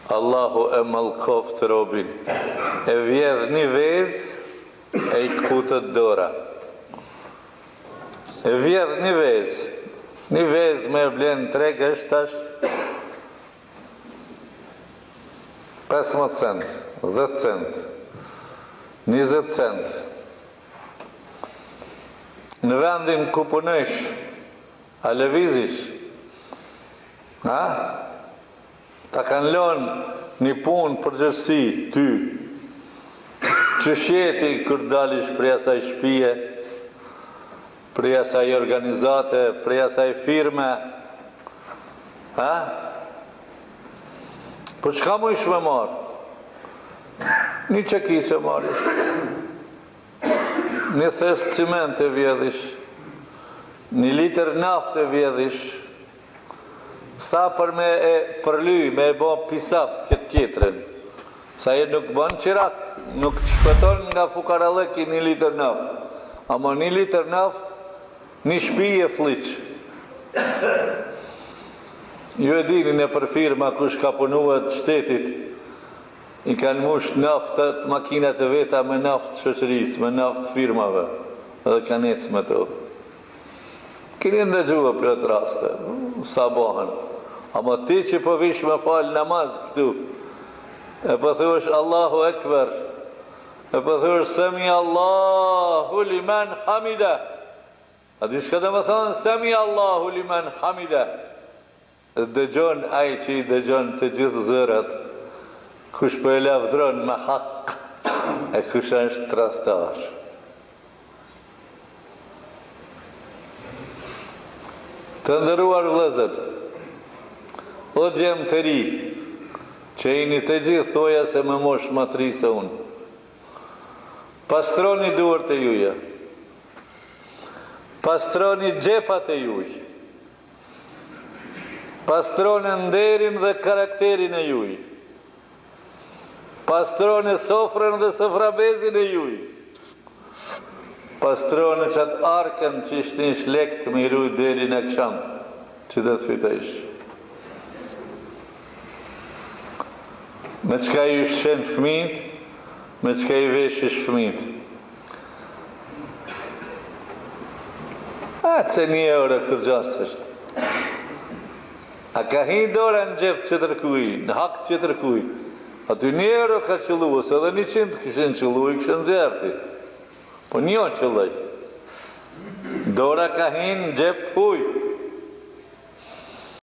Allahu e mallkoft robin, e vjedh një vezë e i kputët dora. E vjedh një vezë me blen treg është tash 15 cent, 10 cent, 20 cent. Në vendin ku punësh, a lëvizish, ta kanë lënë një punë përgjërsi, ty, që shjeti kër dalish prej asaj shpije, prej asaj organizate, prej asaj firme, po qka mu ish me marë? Një qeki që marish, një thesë ciment e vjedhish, një liter naft e vjedhish, sa për me e përly, me e bo pisaft këtë tjetërën, sa e nuk bën qirak, nuk të shpëton nga fukarallëki një liter naft, ama një liter naft, një shpi e fliq. Ju e dini në për firma kush ka punuat shtetit, i kanë mush naftët, makinat e veta me naft shoqëris, me naft firmave, edhe kanë ecë me të. Kini ndëgjua për atë raste, sa bohen. Ama ti që po vish me falë namaz këtu, e po thush Allahu Ekber, e po thush Semi Allahu liman hamida. A di shka dhe me thonë Semi Allahu liman hamida. Dëgjon aj që i dëgjon të gjithë zërat, kush po e lavdron me hak, e kush është trastar. Të ndëruar vëllezër, o djemë të ri, që i një të gjithë thoja se me mosh ma tri se unë. Pastroni duart e juja, pastroni gjepat e juj, pastroni nderin dhe karakterin e juj, pastroni sofrën dhe sofrabezin e juj, pastroni qatë arken që ishtë një shlekt me i ruj deri në kësham, që dhe të fitajsh. Me qka ju shenë fëmit, me qka i veshish fëmit. Se 1 euro kërgjas është. A ka hi dora në gjep që tërkuj, në hak që tërkuj. Aty 1 euro ka qëllu, ose edhe 100 këshin qëllu, i këshin zjarti. Po 1 qëllaj. Dora ka hi në gjep të huj.